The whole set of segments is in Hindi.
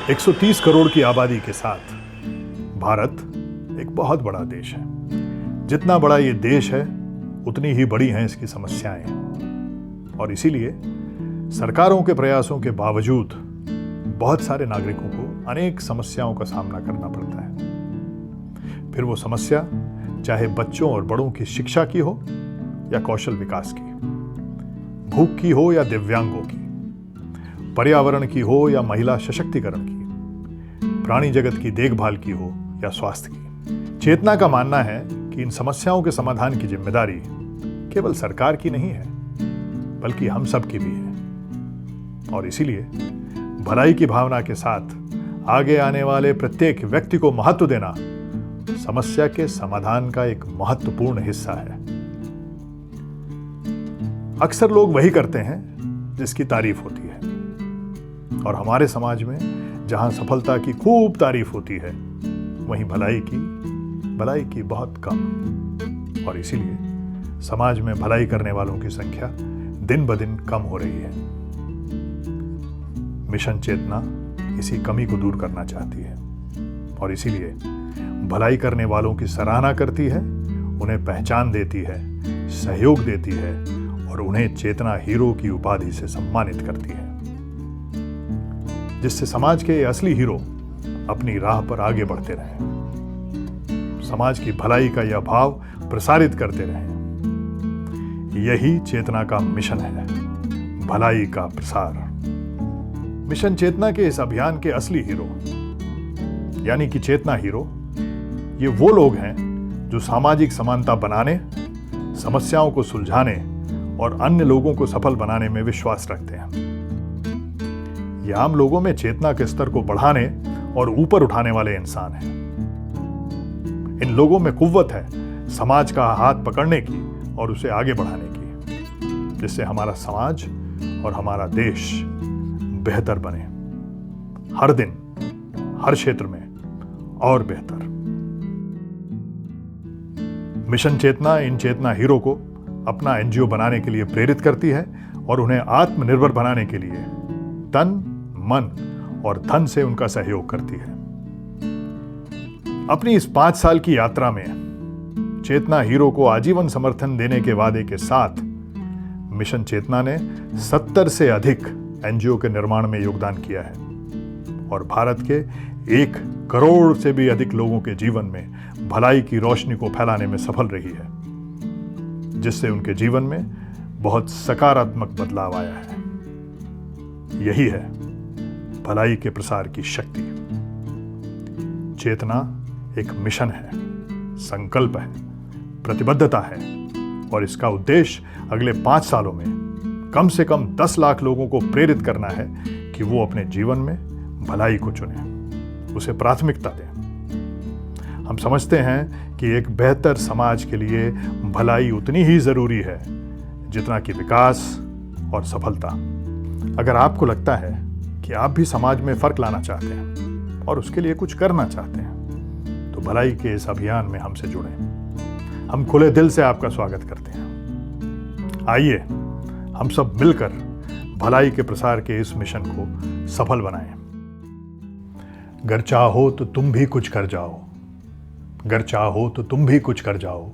130 करोड़ की आबादी के साथ भारत एक बहुत बड़ा देश है। जितना बड़ा ये देश है उतनी ही बड़ी हैं इसकी समस्याएं, और इसीलिए सरकारों के प्रयासों के बावजूद बहुत सारे नागरिकों को अनेक समस्याओं का सामना करना पड़ता है। फिर वो समस्या चाहे बच्चों और बड़ों की शिक्षा की हो या कौशल विकास की, भूख की हो या दिव्यांगों की, पर्यावरण की हो या महिला सशक्तिकरण की, प्राणी जगत की देखभाल की हो या स्वास्थ्य की। चेतना का मानना है कि इन समस्याओं के समाधान की जिम्मेदारी केवल सरकार की नहीं है, बल्कि हम सब की भी है। और इसीलिए भलाई की भावना के साथ आगे आने वाले प्रत्येक व्यक्ति को महत्व देना समस्या के समाधान का एक महत्वपूर्ण हिस्सा है। अक्सर लोग वही करते हैं जिसकी तारीफ होती है, और हमारे समाज में जहां सफलता की खूब तारीफ होती है, वहीं भलाई की बहुत कम। और इसीलिए समाज में भलाई करने वालों की संख्या दिन ब दिन कम हो रही है। मिशन चेतना इसी कमी को दूर करना चाहती है, और इसीलिए भलाई करने वालों की सराहना करती है, उन्हें पहचान देती है, सहयोग देती है और उन्हें चेतना हीरो की उपाधि से सम्मानित करती है, जिससे समाज के असली हीरो अपनी राह पर आगे बढ़ते रहें, समाज की भलाई का यह भाव प्रसारित करते रहें। यही चेतना का मिशन है, भलाई का प्रसार। मिशन चेतना के इस अभियान के असली हीरो यानी कि चेतना हीरो, ये वो लोग हैं जो सामाजिक समानता बनाने, समस्याओं को सुलझाने और अन्य लोगों को सफल बनाने में विश्वास रखते हैं। ये आम लोगों में चेतना के स्तर को बढ़ाने और ऊपर उठाने वाले इंसान हैं। इन लोगों में कुव्वत है समाज का हाथ पकड़ने की और उसे आगे बढ़ाने की, जिससे हमारा समाज और हमारा देश बेहतर बने, हर दिन, हर क्षेत्र में और बेहतर। मिशन चेतना इन चेतना हीरो को अपना एनजीओ बनाने के लिए प्रेरित करती है और उन्हें आत्मनिर्भर बनाने के लिए तन, मन और धन से उनका सहयोग करती है। अपनी इस 5 साल की यात्रा में चेतना हीरो को आजीवन समर्थन देने के वादे के साथ मिशन चेतना ने 70 से अधिक एनजीओ के निर्माण में योगदान किया है और भारत के 1 करोड़ से भी अधिक लोगों के जीवन में भलाई की रोशनी को फैलाने में सफल रही है, जिससे उनके जीवन में बहुत सकारात्मक बदलाव आया है। यही है भलाई के प्रसार की शक्ति। चेतना एक मिशन है, संकल्प है, प्रतिबद्धता है, और इसका उद्देश्य अगले 5 सालों में कम से कम 10 लाख लोगों को प्रेरित करना है कि वो अपने जीवन में भलाई को चुनें, उसे प्राथमिकता दें। हम समझते हैं कि एक बेहतर समाज के लिए भलाई उतनी ही जरूरी है जितना कि विकास और सफलता। अगर आपको लगता है कि आप भी समाज में फर्क लाना चाहते हैं और उसके लिए कुछ करना चाहते हैं, तो भलाई के इस अभियान में हमसे जुड़ें। हम खुले दिल से आपका स्वागत करते हैं। आइए हम सब मिलकर भलाई के प्रसार के इस मिशन को सफल बनाएं। गर चाहो तो तुम भी कुछ कर जाओ, गर चाहो तो तुम भी कुछ कर जाओ,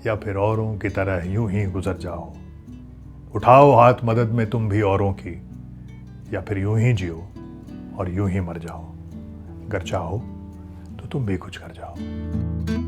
या फिर औरों की तरह यूं ही गुजर जाओ। उठाओ हाथ मदद में तुम भी औरों की, या फिर यूं ही जियो और यूं ही मर जाओ। गर चाहो तो तुम भी कुछ कर जाओ।